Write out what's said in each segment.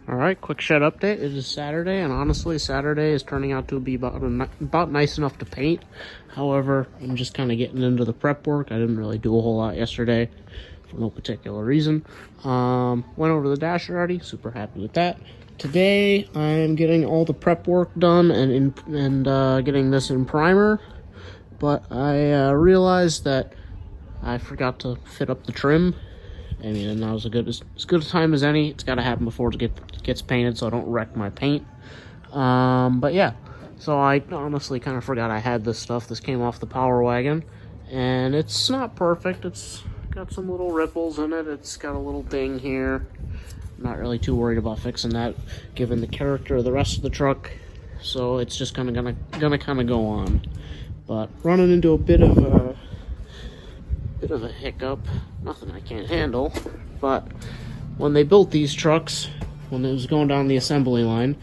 Alright, quick shed update. It is Saturday, and honestly, Saturday is turning out to be about nice enough to paint. However, I'm just kind of getting into the prep work. I didn't really do a whole lot yesterday for no particular reason. Went over the dash already, super happy with that. Today, I'm getting all the prep work done and getting this in primer, but I realized that I forgot to fit up the trim. I mean, and that was as good a time as any. It's got to happen before it gets painted, so I don't wreck my paint. But yeah, so I honestly kind of forgot I had this stuff. This came off the Power Wagon, and it's not perfect. It's got some little ripples in it. It's got a little ding here. I'm not really too worried about fixing that, given the character of the rest of the truck. So it's just gonna kind of go on. But running into a bit of a hiccup, nothing I can't handle, but when they built these trucks, when it was going down the assembly line,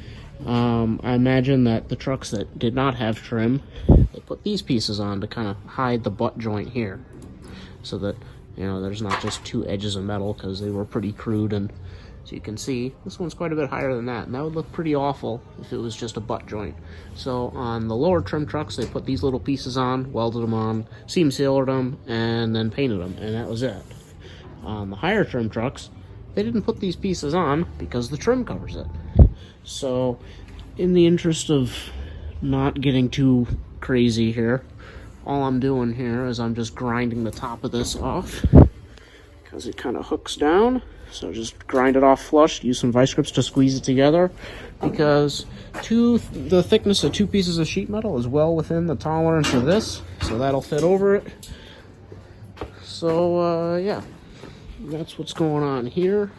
I imagine that the trucks that did not have trim, they put these pieces on to kind of hide the butt joint here, so that, you know, there's not just two edges of metal, because they were pretty crude. And so you can see, this one's quite a bit higher than that, and that would look pretty awful if it was just a butt joint. So on the lower trim trucks, they put these little pieces on, welded them on, seam sealed them, and then painted them, and that was it. On the higher trim trucks, they didn't put these pieces on because the trim covers it. So in the interest of not getting too crazy here, all I'm doing here is I'm just grinding the top of this off, because it kind of hooks down. So just grind it off flush, use some vice grips to squeeze it together, because the thickness of two pieces of sheet metal is well within the tolerance of this, so that'll fit over it. So yeah, that's what's going on here.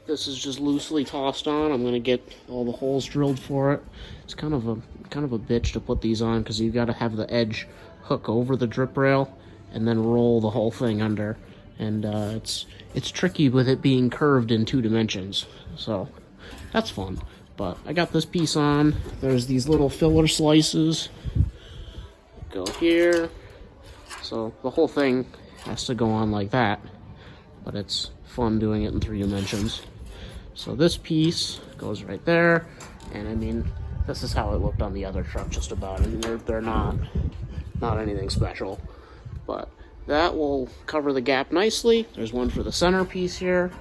This is just loosely tossed on. I'm gonna get all the holes drilled for it. It's kind of a bitch to put these on, because you've got to have the edge hook over the drip rail and then roll the whole thing under. And it's tricky with it being curved in 2 dimensions, so that's fun. But I got this piece on. There's these little filler slices go here, so the whole thing has to go on like that, but it's fun doing it in 3 dimensions. So this piece goes right there, and I mean, this is how it looked on the other truck, just about. I mean, they're not anything special, but that will cover the gap nicely. There's one for the centerpiece here.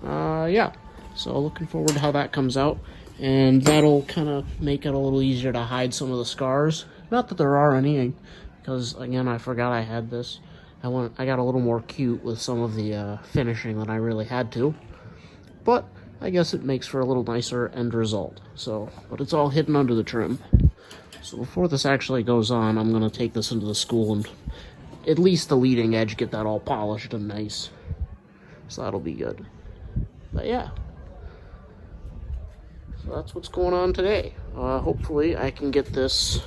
Yeah, so looking forward to how that comes out, and that'll kind of make it a little easier to hide some of the scars. Not that there are any, because again, I forgot I had this. I got a little more cute with some of the finishing than I really had to, but I guess it makes for a little nicer end result. So, but it's all hidden under the trim. So before this actually goes on, I'm gonna take this into the school and at least the leading edge, get that all polished and nice. So that'll be good. But yeah, so that's what's going on today. Hopefully I can get this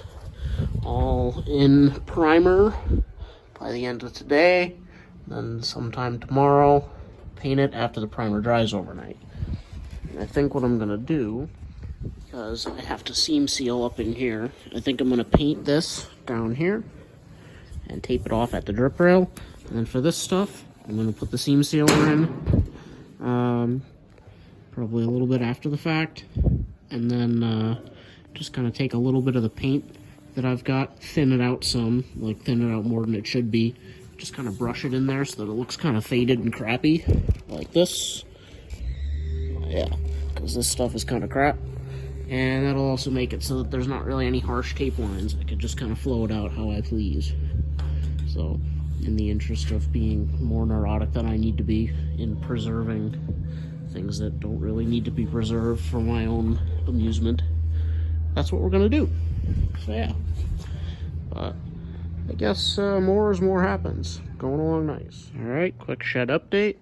all in primer by the end of today, then sometime tomorrow paint it after the primer dries overnight. And I think what I'm gonna do, because I have to seam seal up in here, I think I'm gonna paint this down here and tape it off at the drip rail. And then for this stuff, I'm going to put the seam sealer in, probably a little bit after the fact, and then just kind of take a little bit of the paint that I've got, thin it out some, like thin it out more than it should be, just kind of brush it in there so that it looks kind of faded and crappy, like this. Yeah, because this stuff is kind of crap. And that'll also make it so that there's not really any harsh tape lines. I can just kind of flow it out how I please. So, in the interest of being more neurotic than I need to be in preserving things that don't really need to be preserved for my own amusement, that's what we're gonna do. So yeah, but I guess more as more happens. Going along nice. Alright, quick shed update.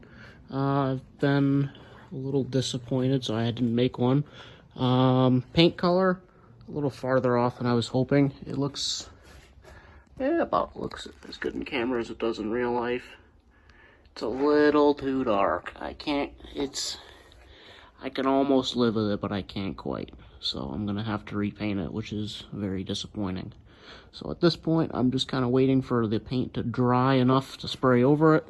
I've been a little disappointed, so I didn't make one. Paint color, a little farther off than I was hoping. It looks, looks as good in camera as it does in real life. It's a little too dark. I can almost live with it, but I can't quite. So I'm gonna have to repaint it, which is very disappointing. So at this point, I'm just kind of waiting for the paint to dry enough to spray over it.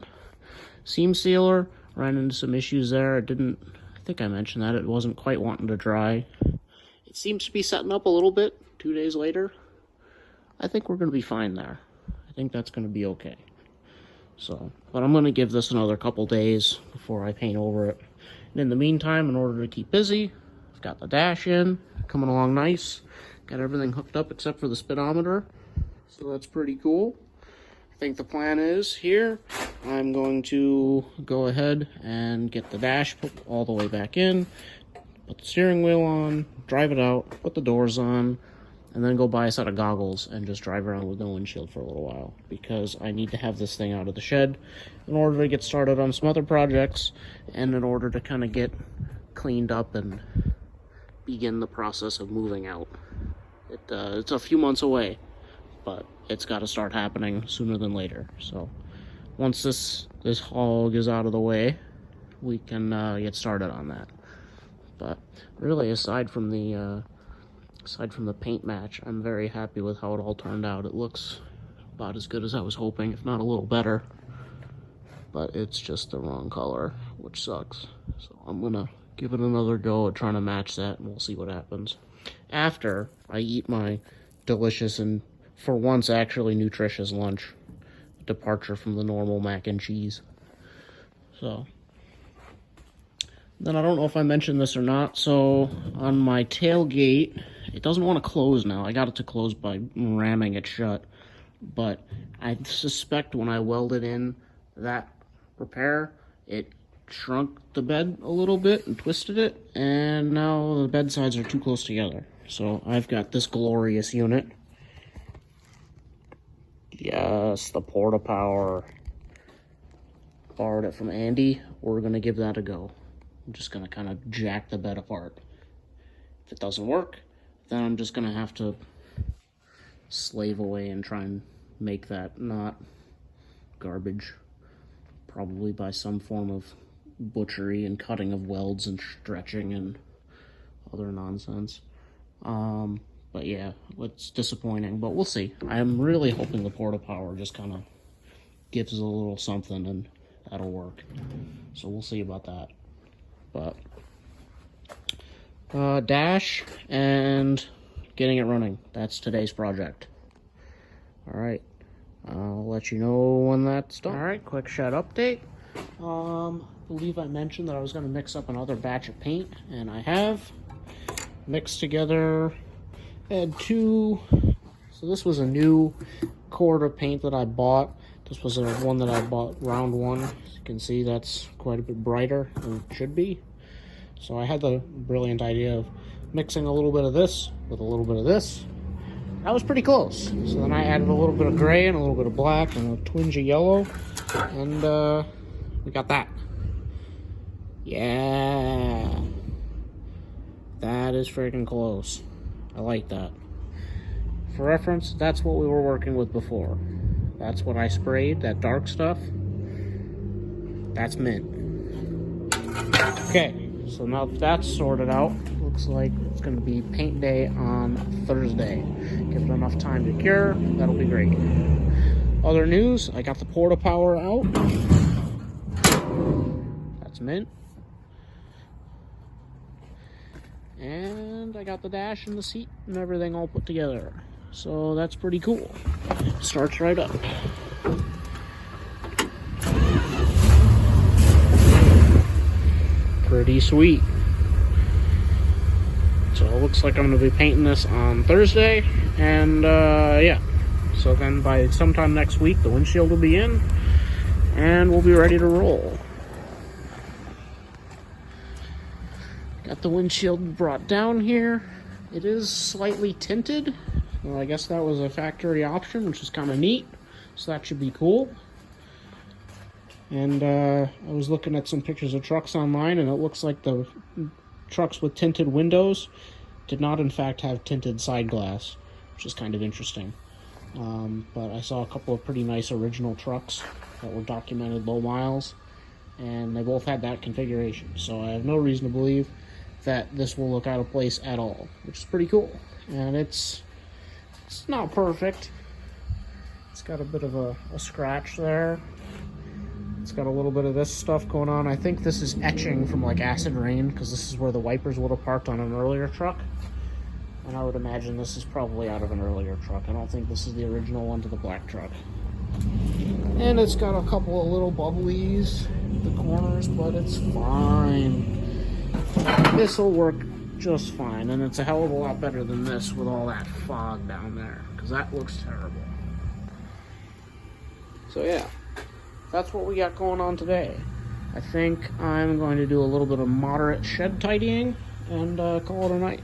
Seam sealer, ran into some issues there. I think think I mentioned that it wasn't quite wanting to dry. It seems to be setting up a little bit 2 days later. I think we're going to be fine there. I think that's going to be okay. So, but I'm going to give this another couple days before I paint over it. And in the meantime, in order to keep busy, I've got the dash in, coming along nice. Got everything hooked up except for the speedometer. So that's pretty cool. I think the plan is here, I'm going to go ahead and get the dash put all the way back in, put the steering wheel on, drive it out, put the doors on, and then go buy a set of goggles and just drive around with no windshield for a little while, because I need to have this thing out of the shed in order to get started on some other projects and in order to kind of get cleaned up and begin the process of moving out. It's a few months away, but it's got to start happening sooner than later. So once this hog is out of the way, we can get started on that. But really, aside from the paint match, I'm very happy with how it all turned out. It looks about as good as I was hoping, if not a little better. But it's just the wrong color, which sucks. So I'm gonna give it another go at trying to match that, and we'll see what happens after I eat my delicious and, for once, actually nutritious lunch. Departure from the normal mac and cheese. So then I don't know if I mentioned this or not. So on my tailgate, it doesn't want to close now. I got it to close by ramming it shut. But I suspect when I welded in that repair, it shrunk the bed a little bit and twisted it. And now the bed sides are too close together. So I've got this glorious unit. Yes, the Porta-Power. Borrowed it from Andy. We're going to give that a go. I'm just going to kind of jack the bed apart. If it doesn't work, then I'm just going to have to slave away and try and make that not garbage. Probably by some form of butchery and cutting of welds and stretching and other nonsense. But yeah, it's disappointing, but we'll see. I'm really hoping the Porta-Power just kind of gives a little something and that'll work. So we'll see about that. But dash and getting it running. That's today's project. All right. I'll let you know when that's done. All right, quick shed update. I believe I mentioned that I was going to mix up another batch of paint, and I have mixed together. Had two. So this was a new quart of paint that I bought. This was one that I bought round one. As you can see, that's quite a bit brighter than it should be. So I had the brilliant idea of mixing a little bit of this with a little bit of this. That was pretty close. So then I added a little bit of gray and a little bit of black and a twinge of yellow. And we got that. Yeah. That is freaking close. I like that. For reference, that's what we were working with before. That's what I sprayed, that dark stuff. That's mint. Okay, so now that that's sorted out, looks like it's going to be paint day on Thursday. Give it enough time to cure, that'll be great. Other news, I got the Porta-Power out. That's mint. And I got the dash and the seat and everything all put together. So that's pretty cool. Starts right up. Pretty sweet. So it looks like I'm going to be painting this on Thursday. And yeah. So then by sometime next week, the windshield will be in. And we'll be ready to roll. Got the windshield brought down here. It is slightly tinted. Well, I guess that was a factory option, which is kind of neat. So that should be cool. And I was looking at some pictures of trucks online, and it looks like the trucks with tinted windows did not, in fact, have tinted side glass, which is kind of interesting. But I saw a couple of pretty nice original trucks that were documented low miles, and they both had that configuration. So I have no reason to believe that this will look out of place at all, which is pretty cool. And it's not perfect. It's got a bit of a scratch there. It's got a little bit of this stuff going on. I think this is etching from like acid rain, because this is where the wipers would have parked on an earlier truck. And I would imagine this is probably out of an earlier truck. I don't think this is the original one to the black truck. And it's got a couple of little bubblies at the corners, but it's fine. This will work just fine, and it's a hell of a lot better than this with all that fog down there, because that looks terrible. So yeah, that's what we got going on today. I think I'm going to do a little bit of moderate shed tidying and call it a night.